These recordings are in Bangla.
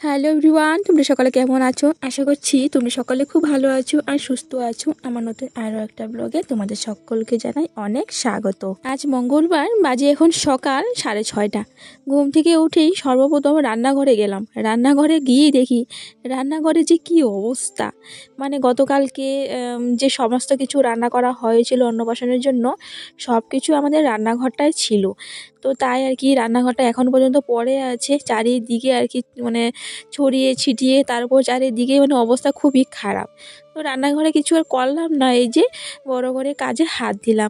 হ্যালো এভরিওয়ান, তোমরা সকালে কেমন আছো? আশা করছি তোমরা সকালে খুব ভালো আছো আর সুস্থ আছো। আমার নতুন আরও একটা ব্লগে তোমাদের সকলকে জানাই অনেক স্বাগত। আজ মঙ্গলবার, বাজে এখন সকাল 6:30। ঘুম থেকে উঠেই সর্বপ্রথম রান্নাঘরে গেলাম। রান্নাঘরে গিয়ে দেখি রান্নাঘরে যে কি অবস্থা, মানে গতকালকে যে সমস্ত কিছু রান্না করা হয়েছিল অন্নপ্রাশনের জন্য, সব কিছু আমাদের রান্নাঘরটায় ছিল। তো তাই আর কি রান্নাঘরটা এখন পর্যন্ত পড়ে আছে চারিদিকে আর কি, মানে ছড়িয়ে ছিটিয়ে, তারপর চারিদিকে মানে অবস্থা খুবই খারাপ। তো রান্নাঘরে কিছু আর করলাম না, এই যে বড় করে কাজে হাত দিলাম।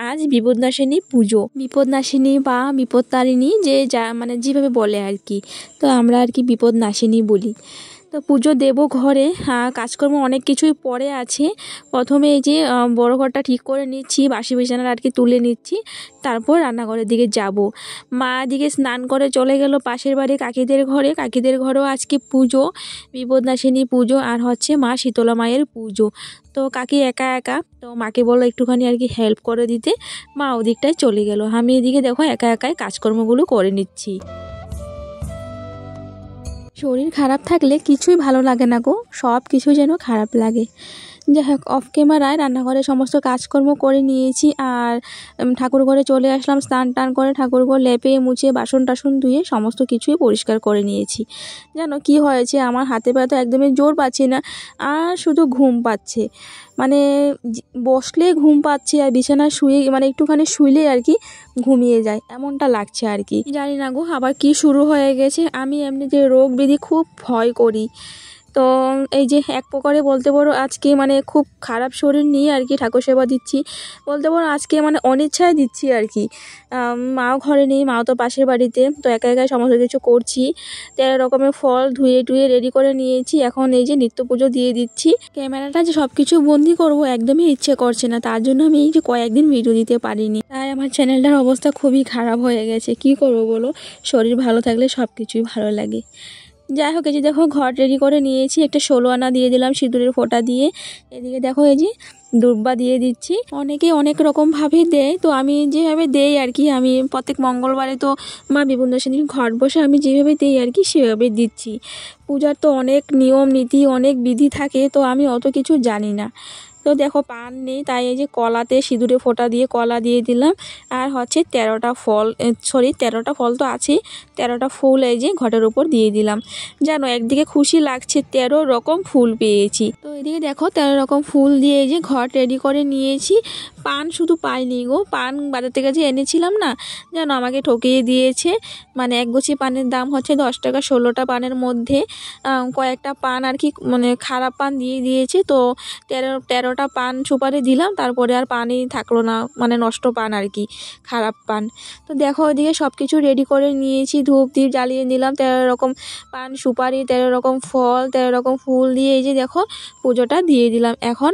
আজ বিপদনাশিনী পুজো, বিপদনাশিনী বা বিপদতারিণী যে যা মানে যেভাবে বলে আর কি, তো আমরা আর কি বিপদনাশিনী বলি। তো পুজো দেবো ঘরে, কাজকর্ম অনেক কিছুই পড়ে আছে। প্রথমে এই যে বড় ঘরটা ঠিক করে নিচ্ছি, বাসি বিছানার আর কি তুলে নিচ্ছি, তারপর রান্নাঘরের দিকে যাব। মা দিকে স্নান করে চলে গেল পাশের বাড়ি কাকিদের ঘরে। কাকিদের ঘরেও আজকে পুজো, বিপদনাশিনী পুজো আর হচ্ছে মা শীতলা মায়ের পুজো। তো কাকি একা একা, তো মাকে বললো একটুখানি আর কি হেল্প করে দিতে। মা ওদিকটায় চলে গেল, আমি এদিকে দেখো একা একাই কাজকর্মগুলো করে নিচ্ছি। শরীর খারাপ থাকলে কিছুই ভালো লাগে না গো, সব কিছু যেন খারাপ লাগে। যাই হোক, অফ ক্যামেরায় রান্নাঘরে সমস্ত কাজকর্ম করে নিয়েছি আর ঠাকুর ঘরে চলে আসলাম। স্নান টান করে ঠাকুর ঘর লেপে মুছে বাসন টাসন ধুয়ে সমস্ত কিছুই পরিষ্কার করে নিয়েছি। জানো কি হয়েছে, আমার হাতে পায়ে তো একদমই জোর পাচ্ছি না, আর শুধু ঘুম পাচ্ছে। মানে বসলে ঘুম পাচ্ছে আর বিছানায় শুয়ে মানে একটুখানি শুইলে আর কি ঘুমিয়ে যায়, এমনটা লাগছে আর কি। জানি না গো আবার কি শুরু হয়ে গেছে। আমি এমনি যে রোগ ব্যাধি খুব ভয় করি, তো এই যে এক প্রকারে বলতে পারো আজকে মানে খুব খারাপ শরীর নিয়ে আর কি ঠাকুর সেবা দিচ্ছি, বলতে পারো আজকে মানে অনিচ্ছায় দিচ্ছি আর কি। মাও ঘরে নেই, মাও তো পাশের বাড়িতে, তো একা একাই সমস্ত কিছু করছি। 13 রকমের ফল ধুয়ে টুয়ে রেডি করে নিয়েছি, এখন এই যে নিত্য পুজো দিয়ে দিচ্ছি। ক্যামেরাটা যে সব কিছু বন্দি করবো একদমই ইচ্ছে করছে না, তার জন্য আমি এই যে কয়েকদিন ভিডিও দিতে পারিনি। তাই আমার চ্যানেলটার অবস্থা খুবই খারাপ হয়ে গেছে। কি করবো বলো, শরীর ভালো থাকলে সব কিছুই ভালো লাগে। যাই হোক, এই যে দেখো ঘর রেডি করে নিয়েছি, একটা 16 আনা দিয়ে দিলাম সিঁদুরের ফোঁটা দিয়ে। এদিকে দেখো এই যে দুর্বা দিয়ে দিচ্ছি। অনেকে অনেক রকমভাবে দেয়, তো আমি যেভাবে দেই আর কি, আমি প্রত্যেক মঙ্গলবারে তো মা বিপদনাশিনীর ঘট বসে, আমি যেভাবে দেই আর কি সেভাবে দিচ্ছি। পূজার তো অনেক নিয়ম নীতি অনেক বিধি থাকে, তো আমি অত কিছু জানি না। তো দেখো পান নেই, তাই এই যে কলাতে সিঁদুরে ফোঁটা দিয়ে কলা দিয়ে দিলাম। আর হচ্ছে 13টা ফল, 13টা ফল তো আছেই, 13টা ফুল এই যে ঘটের উপর দিয়ে দিলাম। জানো একদিকে খুশি লাগছে 13 রকম ফুল পেয়েছি। তো এদিকে দেখো 13 রকম ফুল দিয়ে এই যে ঘট রেডি করে নিয়েছি। পান শুধু পাইনি গো, পান বাজার থেকে যে এনেছিলাম না, জানো আমাকে ঠকিয়ে দিয়েছে। মানে এক গুছি পানের দাম হচ্ছে 10 টাকা, 16টা পানের মধ্যে কয়েকটা পান আর কি মানে খারাপ পান দিয়ে দিয়েছে। তো 13টা পান সুপারি দিলাম, তারপরে আর পানই থাকলো না, মানে নষ্ট পান আর কি, খারাপ পান। তো দেখো ওইদিকে সব কিছু রেডি করে নিয়েছি, ধূপ দ্বীপ জ্বালিয়ে নিলাম। 13 রকম পান সুপারি, 13 রকম ফল, 13 রকম ফুল দিয়ে এই যে দেখো পুজোটা দিয়ে দিলাম। এখন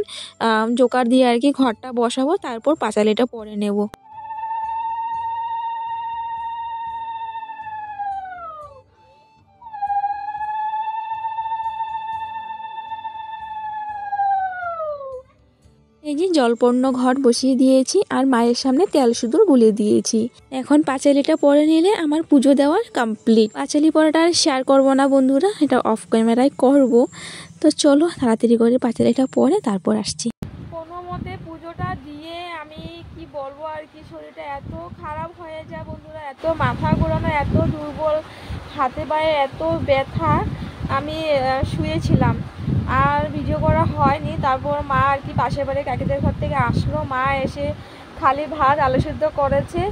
জোকার দিয়ে আর কি ঘরটা বসাবো, তারপর পাঁচালিটা পরে নেব। এই যে জলপূর্ণ ঘট বসিয়ে দিয়েছি আর মায়ের সামনে তেল সিঁদুর গুলিয়ে দিয়েছি। এখন পাঁচালিটা পরে নিলে আমার পুজো দেওয়া কমপ্লিট। পাঁচালি পরাটা আর শেয়ার করবো না বন্ধুরা, এটা অফ ক্যামেরায় করব। তো চলো তাড়াতাড়ি করে পাঁচালিটা পরে তারপর আসছি। কোনো মতে পুজোটা দিয়ে আমি কি বলবো আর কি, শরীরটা এত খারাপ হয়ে যায় বন্ধুরা, এত মাথা ঘোরানো, এত দুর্বল, হাতে পায়ে এত ব্যথা। আমি শুয়েছিলাম আর ভিডিও করা হয়নি। তারপর মা আর কি পাশের বাড়ি কাকিদের ঘর থেকে আসলো, মা এসে খালি ভাত আলু সিদ্ধ করেছে।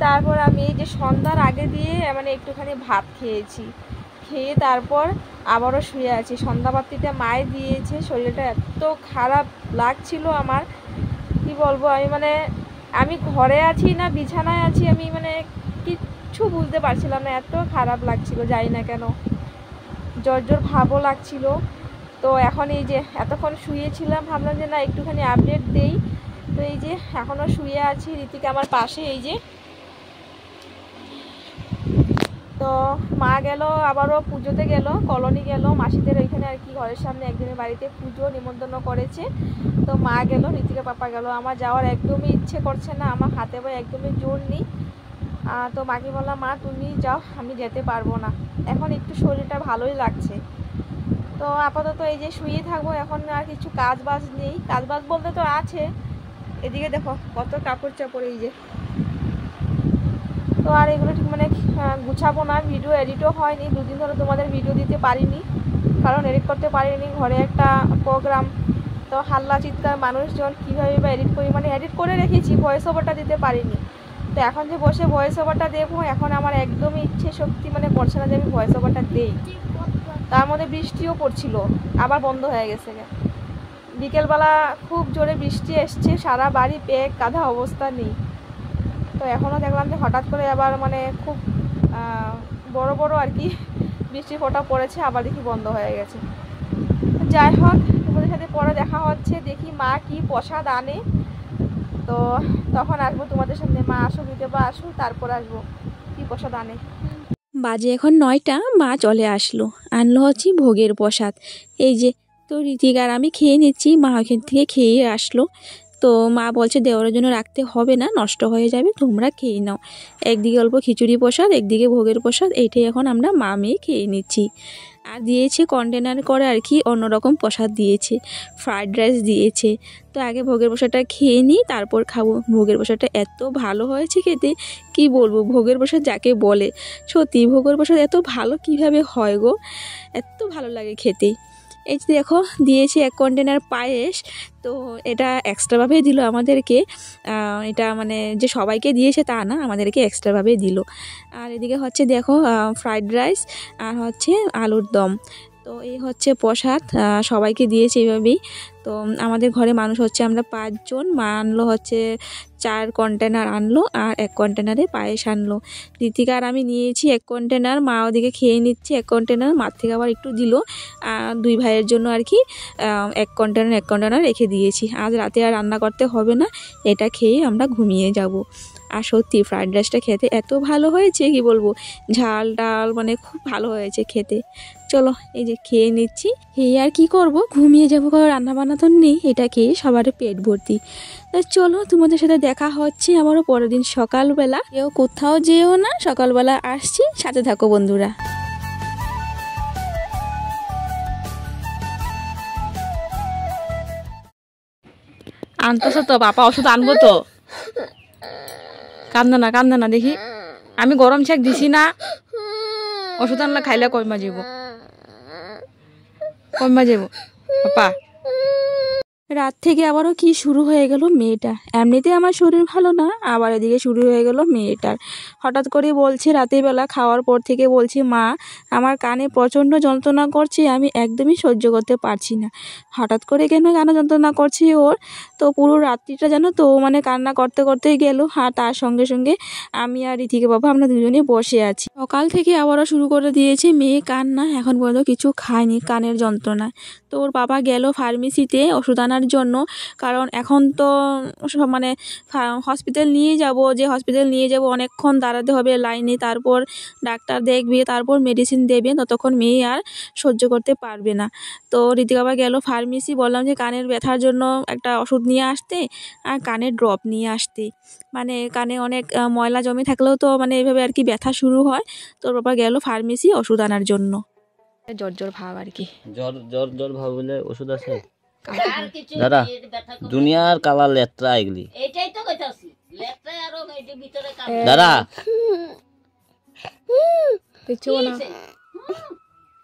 তারপর আমি এই যে সন্ধ্যার আগে দিয়ে মানে একটুখানি ভাত খেয়েছি, খেয়ে তারপর আবারও শুয়ে আছি। সন্ধ্যাবাতিটা মায়ে দিয়েছে। শরীরটা এত খারাপ লাগছিল আমার, কি বলবো। আমি ঘরে আছি না বিছানায় আছি, আমি মানে কিচ্ছু বুঝতে পারছিলাম না, এত খারাপ লাগছিল, জানি না কেন, জ্বর জ্বর ভাবও লাগছিল। তো এখন এই যে এতক্ষণ শুয়েছিলাম, ভাবলাম যে না একটুখানি আপডেট দেই। তো এই যে এখনও শুয়ে আছি, ঋতিকা আমার পাশে এই যে। তো মা গেল আবারও পুজোতে গেল, কলোনি গেল মাসিদের ওইখানে আর কি, ঘরের সামনে একজনের বাড়িতে পুজো নিমন্ত্রণ করেছে। তো মা গেল, ঋতিকা পাপা গেল। আমার যাওয়ার একদমই ইচ্ছে করছে না, আমার হাতে পায়ে একদমই জোর নেই। তো মাকে বললাম মা তুমি যাও, আমি যেতে পারবো না, এখন একটু শরীরটা ভালোই লাগছে। তো আপাতত এই যে শুয়ে থাকবো, এখন আর কিছু কাজ বাজ নেই। কাজ বাজ বলতে তো আছে, এদিকে দেখো কত কাপড় চাপড়, এই যে। তো আর এগুলো ঠিক মানে গুছাবো না, ভিডিও এডিটও হয়নি, দুদিন ধরে তোমাদের ভিডিও দিতে পারিনি, কারণ এডিট করতে পারিনি, ঘরে একটা প্রোগ্রাম, তো হাল্লা চিৎকার মানুষজন, কীভাবে বা এডিট করি, মানে এডিট করে রেখেছি, ভয়েস ওভারটা দিতে পারিনি। তো এখন যে বসে ভয়েস ওভারটা দেবো, এখন আমার একদমই ইচ্ছে শক্তি মানে করছে না যে আমি ভয়েস ওভারটা দেই। তার মধ্যে বৃষ্টিও পড়ছিল, আবার বন্ধ হয়ে গেছে। বিকেলবেলা খুব জোরে বৃষ্টি এসছে, সারা বাড়ি পেক কাঁধা অবস্থা নেই। তো এখনও দেখলাম যে হঠাৎ করে আবার মানে খুব বড় বড় আর কি বৃষ্টি ফোঁটা পড়েছে, আবার দেখি বন্ধ হয়ে গেছে। যাই হোক, তোমাদের সাথে পরে দেখা হচ্ছে, দেখি মা কি প্রসাদ আনে, তো তখন আসবো তোমাদের সামনে। মা আসুক, বা আসুক, তারপর আসবো কি প্রসাদ আনে। বাজে এখন 9টা, মা চলে আসলো, আনলো হচ্ছে ভোগের প্রসাদ। এই যে, তো ঋতিকার আমি খেয়ে নিচ্ছি, মা ওখান থেকে খেয়ে আসলো। তো মা বলছে দেওয়ার জন্য রাখতে হবে না, নষ্ট হয়ে যাবে, তোমরা খেয়ে নাও। একদিকে অল্প খিচুড়ি প্রসাদ, একদিকে ভোগের প্রসাদ, এইটাই এখন আমরা মা মেয়ে খেয়ে নিচ্ছি। আর দিয়েছে কন্টেনার করে আর কি অন্যরকম প্রসাদ দিয়েছে, ফ্রায়েড রাইস দিয়েছে। তো আগে ভোগের প্রসাদটা খেয়ে নিই, তারপর খাবো। ভোগের প্রসাদটা এত ভালো হয়েছে খেতে, কি বলবো, ভোগের প্রসাদ যাকে বলে। সত্যি ভোগের প্রসাদ এত ভালো কিভাবে হয় গো, এত ভালো লাগে খেতে। এই যে দেখো দিয়েছে 1 কন্টেনার পায়েস, তো এটা এক্সট্রাভাবেই দিল আমাদেরকে। এটা মানে যে সবাইকে দিয়েছে তা না, আমাদেরকে এক্সট্রাভাবেই দিল। আর এদিকে হচ্ছে দেখো ফ্রাইড রাইস আর হচ্ছে আলুর দম। তো এই হচ্ছে প্রসাদ, সবাইকে দিয়েছে এইভাবেই। তো আমাদের ঘরে মানুষ হচ্ছে আমরা 5 জন। মা আনলো হচ্ছে 4 কন্টেনার আনলো, আর 1 কন্টেনারে পায়েস আনলো। ঋতিকা আর আমি নিয়েছি 1 কন্টেনার, মা ওদিকে খেয়ে নিচ্ছে 1 কন্টেনার, মার থেকে আবার একটু দিল। 2 ভাইয়ের জন্য আর কি 1 কন্টেনার রেখে দিয়েছি। আজ রাতে আর রান্না করতে হবে না, এটা খেয়ে আমরা ঘুমিয়ে যাব। আর সত্যি ফ্রায়েড রাইসটা খেতে এত ভালো হয়েছে কি বলবো, ঝাল ডাল মানে খুব ভালো হয়েছে খেতে। চলো এই যে খেয়ে নিচ্ছি, খেয়ে আর কি করব, ঘুমিয়ে যাবো, কারণ রান্নাবান্না তো নেই, এটা খেয়ে সবার পেট ভর্তি। তো চলো তোমাদের সাথে দেখা হচ্ছে আবারও পরের দিন সকালবেলা। কেউ কোথাও যেও না, সকালবেলা আসছি, সাথে থাকো বন্ধুরা। আনতেছ তো বাপা, ওষুধ আনবো তো, কান্দে না দেখি, আমি গরম ছেক দিছি না, ওষুধ আনলে খাইলে কমা যাব বাপা। রাত থেকে আবারও কি শুরু হয়ে গেল মেয়েটা। এমনিতে আমার শরীর ভালো না, আবার এদিকে শুরু হয়ে গেল মেয়েটার। হঠাৎ করে বলছে রাতেরবেলা খাওয়ার পর থেকে বলছে মা আমার কানে প্রচণ্ড যন্ত্রণা করছে, আমি একদমই সহ্য করতে পারছি না। হঠাৎ করে কেন কানে যন্ত্রণা করছে ওর, তো পুরো রাত্রিটা যেন তো মানে কান্না করতে করতেই গেল। আর তার সঙ্গে সঙ্গে আমি আর ঋতিকা বাবা আমরা দুজনে বসে আছি। সকাল থেকে আবারও শুরু করে দিয়েছে মেয়ে কান্না, এখন পর্যন্ত কিছু খায়নি কানের যন্ত্রণা। তো ওর বাবা গেল ফার্মেসিতে ওষুধ আনার জন্য, কারণ এখন তো মানে হসপিটাল নিয়ে যাব, অনেকক্ষণ দাঁড়াতে হবে লাইনে, তারপর ডাক্তার দেখবে, তারপর মেডিসিন দেবে, ততক্ষণ মেয়ে আর সহ্য করতে পারবে না। তো ঋতিকা বাবা গেল ফার্মেসি, বললাম যে কানের ব্যথার জন্য একটা ওষুধ নিয়ে আসতে আর কানের ড্রপ নিয়ে আসতে, মানে কানে অনেক ময়লা জমে থাকলেও তো মানে এইভাবে আর কি ব্যথা শুরু হয়। তোর বাবা গেল ফার্মেসি ওষুধ আনার জন্য। জ্বর ভাব আর কি, জ্বর ভাব বলে ওষুধ আছে দাদা, দুনিয়ার কালা লেত্রা এগুলি দাদা।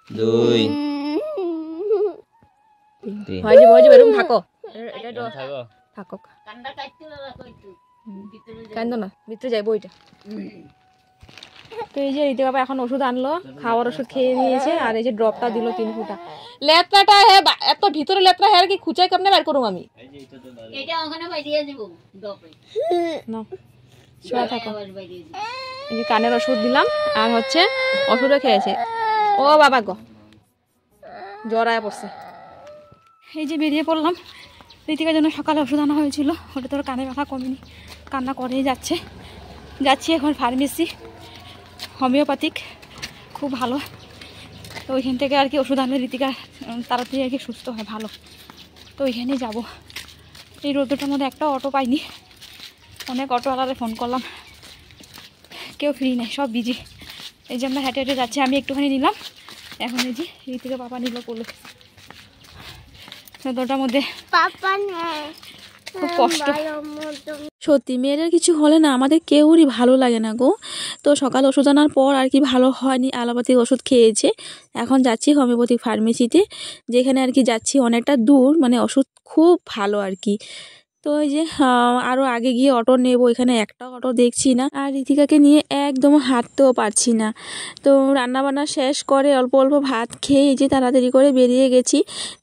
দুই থাকো কান্দো না, ভিতরে যাইবো ওইটা। তো এই যে ঋতিকা বাবা এখন ওষুধ আনলো, খাওয়ার ওষুধ খেয়ে নিয়েছে, আর এই যে ড্রপটা দিল 3 ফুটা। লেত্রাটা হে এত ভিতরে লেত্রা হে আর কি খুঁচাই কেমনে বের করুম আমি, এটা ওখানে বাইরে দিব ড্রপে না শোয়া থাকো। এই যে কানের ওষুধ দিলাম, আর হচ্ছে ওষুধও খেয়েছে। ও বাবা গো জ্বর আয়া পড়ছে। এই যে বেরিয়ে পড়লাম, ঋতিকার জন্য সকালে ওষুধ আনা হয়েছিল, ওটা তোর কানে ব্যথা কমেনি, কান্না করেই যাচ্ছি এখন ফার্মেসি, হোমিওপ্যাথিক খুব ভালো। তো ওইখান থেকে আর কি ওষুধ আনলে ঋতিকা তাড়াতাড়ি আর কি সুস্থ হয় ভালো। তো ওইখানেই যাব। এই রোদটার মধ্যে একটা অটো পাইনি, অনেক অটোওয়ালারে ফোন করলাম, কেউ ফ্রি নেই, সব বিজি। এই যে আমরা হেঁটে হেঁটে যাচ্ছি, আমি একটুখানি নিলাম, এখন এই যে ঋতিকা পাপা নিল কোলে। তোটার মধ্যে খুব কষ্ট। সত্যি মেয়েদের কিছু হলে না আমাদের কেউরই ভালো লাগে না গো। তো সকাল ওষুধ আনার পর আর কি ভালো হয়নি, অ্যালোপ্যাথিক ওষুধ খেয়েছে। এখন যাচ্ছি হোমিওপ্যাথিক ফার্মেসিতে, যেখানে আর কি যাচ্ছি অনেকটা দূর, মানে ওষুধ খুব ভালো আর কি। তো ওই যে আরও আগে গিয়ে অটো নেব, এখানে একটা অটো দেখছি না, আর ঋতিকাকে নিয়ে একদম হাঁটতেও পারছি না। তো রান্নাবান্না শেষ করে অল্প অল্প ভাত খেয়ে যে তাড়াতাড়ি করে বেরিয়ে গেছি।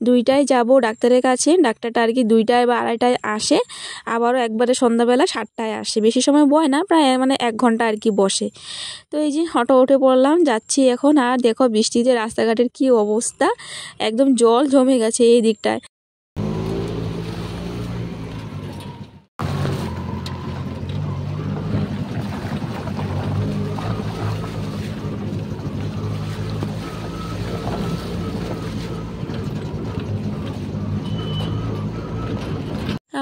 2টায় যাব ডাক্তারের কাছে, ডাক্তারটা আর কি 2টায় বা 2:30টায় আসে, আবারও একবারে সন্ধ্যাবেলা 7টায় আসে, বেশি সময় বয় না, প্রায় মানে 1 ঘন্টা আর কি বসে। তো এই যে অটো উঠে পড়লাম, যাচ্ছি এখন। আর দেখো বৃষ্টিতে রাস্তাঘাটের কি অবস্থা, একদম জল জমে গেছে এই দিকটায়।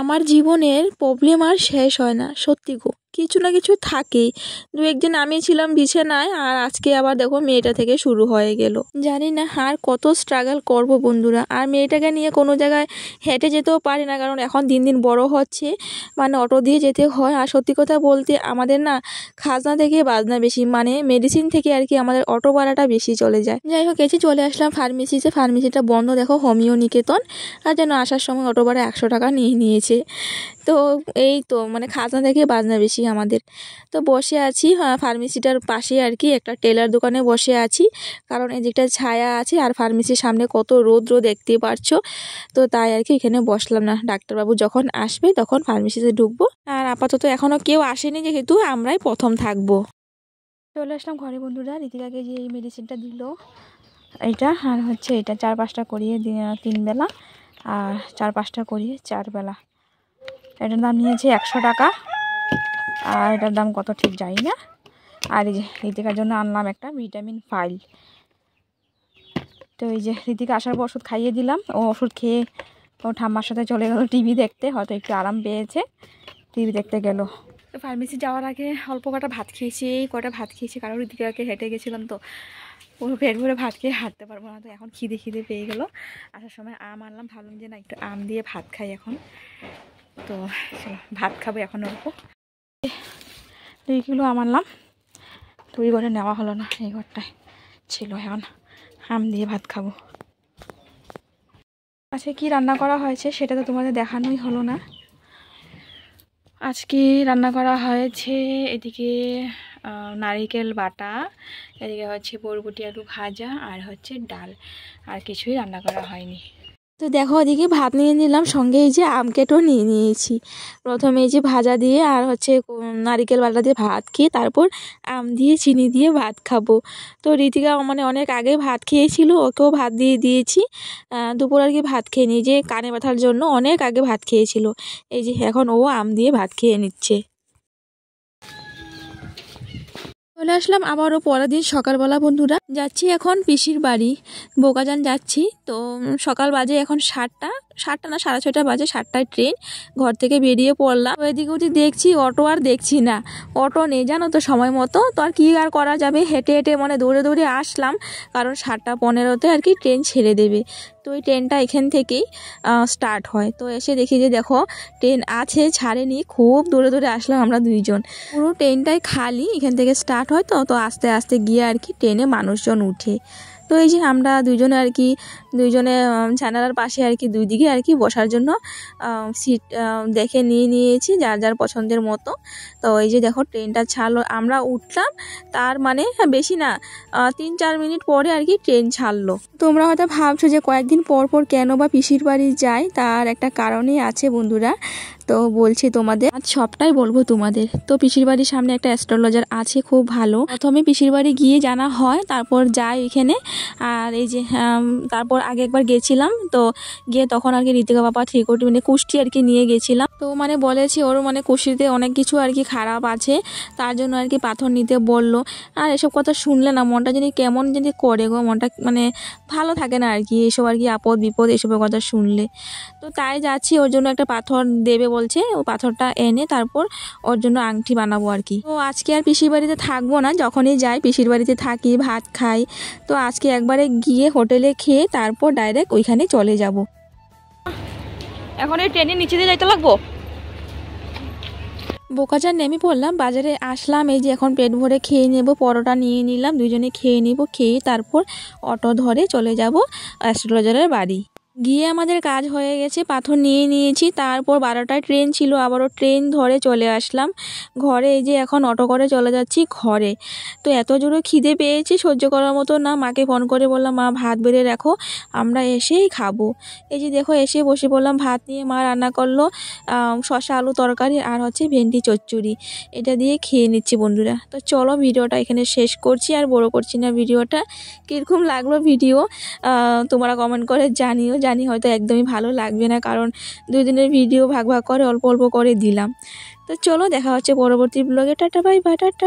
আমার জীবনের প্রবলেম আর শেষ হয় না, সত্যি গো, কিছু না কিছু থাকেই। 2-1 দিন আমি ছিলাম বিছানায়, আর আজকে আবার দেখো মেয়েটা থেকে শুরু হয়ে গেল। জানি না আর কত স্ট্রাগল করব বন্ধুরা। আর মেয়েটাকে নিয়ে কোনো জায়গায় হেঁটে যেতেও পারি না, কারণ এখন দিন দিন বড় হচ্ছে, মানে অটো দিয়ে যেতে হয়। আর সত্যি কথা বলতে আমাদের না খাজনা থেকে বাজনা বেশি, মানে মেডিসিন থেকে আর কি আমাদের অটো ভাড়াটা বেশি চলে যায়। যাই হোক এসে চলে আসলাম ফার্মেসিতে, ফার্মেসিটা বন্ধ দেখো, হোমিও নিকেতন। আর যেন আসার সময় অটো ভাড়া 100 টাকা নিয়ে নিয়েছে। তো এই তো মানে খাজনা থেকে বাজনা বেশি আমাদের। তো বসে আছি ফার্মেসিটার পাশে আর কি একটা টেলার দোকানে বসে আছি, কারণ এদিকটা ছায়া আছে আর ফার্মেসির সামনে কত রৌদ্র দেখতে পারছো। তো তাই আর কি এখানে বসলাম না, ডাক্তারবাবু যখন আসবে তখন ফার্মেসিতে ঢুকবো। আর আপাতত এখনও কেউ আসেনি, যেহেতু আমরাই প্রথম থাকবো। চলে আসলাম ঘরে বন্ধুরা। ঋতিকাকে যে এই মেডিসিনটা দিল, এইটা আর হচ্ছে এটা 4-5টা করিয়ে 3 বেলা, আর 4-5টা করিয়ে 4 বেলা। এটার দাম নিয়েছে 100 টাকা, আর এটার দাম কত ঠিক জানি না। আর এই যে ঋতিকার জন্য আনলাম একটা ভিটামিন ফাইল। তো এই যে ঋতিকা আসার পর ওষুধ খাইয়ে দিলাম, ও ওষুধ খেয়ে ও ঠাম্মার সাথে চলে গেল টিভি দেখতে, হয়তো একটু আরাম পেয়েছে, টিভি দেখতে গেল। তো ফার্মেসি যাওয়ার আগে অল্প কটা ভাত খেয়েছি, কারণ ঋতিকাকে হেঁটে গেছিলাম, তো ও পেট ভরে ভাত খেয়ে হাঁটতে পারবো না। তো এখন খিদে পেয়ে গেলো, আসার সময় আম আনলাম, ভাবলাম যে না একটু আম দিয়ে ভাত খাই এখন। তো ভাত খাবো এখন অল্প। 2 কিলো আম আনলাম, তুই ঘরে নেওয়া হলো না, এই ঘরটায় ছিল, এখন আম দিয়ে ভাত খাবো। আজকে কি রান্না করা হয়েছে সেটা তো তোমাদের দেখানোই হলো না। আজকে রান্না করা হয়েছে এদিকে নারিকেল বাটা, এদিকে হচ্ছে বরবটি আলু ভাজা, আর হচ্ছে ডাল, আর কিছুই রান্না করা হয়নি। তো দেখো ওদিকে ভাত নিয়ে নিলাম, সঙ্গে এই যে আম কেটেও নিয়ে নিয়েছি। প্রথমে এই যে ভাজা দিয়ে আর হচ্ছে নারিকেল বাটা দিয়ে ভাত খেয়ে তারপর আম দিয়ে চিনি দিয়ে ভাত খাবো। তো ঋতিকা মানে অনেক আগে ভাত খেয়েছিল, ওকেও ভাত দিয়ে দিয়েছি। দুপুর আর কি ভাত খেয়ে নিয়ে যে কানে ব্যথার জন্য অনেক আগে ভাত খেয়েছিল, এই যে এখন ও আম দিয়ে ভাত খেয়ে নিচ্ছে। চলে আসলাম আবারও পরের দিন সকালবেলা বন্ধুরা। যাচ্ছি এখন পিসির বাড়ি, বোকাজান যাচ্ছি। তো সকাল বাজে এখন 7টা না 6:30 বাজে, 7টায় ট্রেন। ঘর থেকে বেরিয়ে পড়লাম, এদিকে ওদিকে দেখছি অটো আর দেখছি না, অটো নেই জানো তো সময় মতো। তো আর কি আর করা যাবে, হেঁটে হেঁটে মানে দৌড়ে আসলাম, কারণ 7:15-তে আর কি ট্রেন ছেড়ে দেবে। তো ওই ট্রেনটা এখান থেকেই স্টার্ট হয়। তো এসে দেখি যে দেখো ট্রেন আছে, ছাড়েনি, খুব দৌড়ে আসলাম আমরা 2জন। পুরো ট্রেনটাই খালি, এখান থেকে স্টার্ট হয়। তো আস্তে আস্তে গিয়ে আর কি ট্রেনে মানুষজন উঠে। তো এই যে আমরা 2জনে আর কি, 2জনে জানালার পাশে আর কি 2 দিকে আর কি বসার জন্য সিট দেখে নিয়েছি যার যার পছন্দের মতো। তো এই যে দেখো ট্রেনটা ছাড়লো, আমরা উঠলাম, তার মানে বেশি না 3-4 মিনিট পরে আর কি ট্রেন ছাড়লো। তোমরা হয়তো ভাবছো যে কয়েকদিন পর কেন বা পিসির বাড়ি যাই, তার একটা কারণই আছে বন্ধুরা। তো বলছি তোমাদের, আজ সবটাই বলবো তোমাদের। তো পিসির বাড়ির সামনে একটা অ্যাস্ট্রোলজার আছে, খুব ভালো। প্রথমে পিসির বাড়ি গিয়ে জানা হয়, তারপর যাই এখানে। আর এই যে তারপর আগে একবার গেছিলাম, তো গিয়ে তখন আর কি ঋতিকা বাবা 3 কোটি মানে কুষ্টি আর কি নিয়ে গেছিলাম। তো মানে বলেছি ওর মানে কুষ্টিতে অনেক কিছু আর কি খারাপ আছে, তার জন্য আর কি পাথর নিতে বললো। আর এসব কথা শুনলে না মনটা যদি কেমন যদি করে গো, মনটা মানে ভালো থাকে না আর কি, এসব আর কি আপদ বিপদ এসবের কথা শুনলে। তো তাই যাচ্ছি, ওর জন্য একটা পাথর দেবে বলছে ও পাথরটা এনে তারপর ওর জন্য আংটি বানাবো আর কি। তো আজকে আর পিসির বাড়িতে থাকবো না, যখনই যাই পিসির বাড়িতে থাকি, ভাত খাই। তো আজকে একবারে গিয়ে হোটেলে খেয়ে তারপর ডাইরেক্ট ওইখানে চলে যাব। এখন এই ট্রেনের নিচে দিয়ে যাইতে লাগবো। বোকাচার নেমে পড়লাম, বাজারে আসলাম, এই যে এখন পেট ভরে খেয়ে নেব, পরোটা নিয়ে নিলাম, দুজনে খেয়ে নিব, খেয়ে তারপর অটো ধরে চলে যাব অ্যাস্ট্রোলজারের বাড়ি। গিয়ে আমাদের কাজ হয়ে গেছে, পাথর নিয়ে নিয়েছি, তারপর 12টায় ট্রেন ছিল, আবারও ট্রেন ধরে চলে আসলাম ঘরে। এই যে এখন অটো করে চলে যাচ্ছি ঘরে। তো এত জোরে খিদে পেয়েছি সহ্য করার মতো না, মাকে ফোন করে বললাম মা ভাত বেড়ে রাখো, আমরা এসেই খাবো। এই যে দেখো এসে বসে পড়লাম ভাত নিয়ে, মা রান্না করলো শসা আলু তরকারি আর হচ্ছে ভেন্ডি চচ্চড়ি, এটা দিয়ে খেয়ে নিচ্ছি বন্ধুরা। তো চলো ভিডিওটা এখানে শেষ করছি, আর বড় করছি না ভিডিওটা। কীরকম লাগলো ভিডিও তোমরা কমেন্ট করে জানিও, জানি হয়তো একদমই ভালো লাগবে না, কারণ 2 দিনের ভিডিও ভাগ ভাগ করে অল্প অল্প করে দিলাম। তো চলো দেখা হচ্ছে পরবর্তী ব্লগে, টাটা বাই বাই টাটা।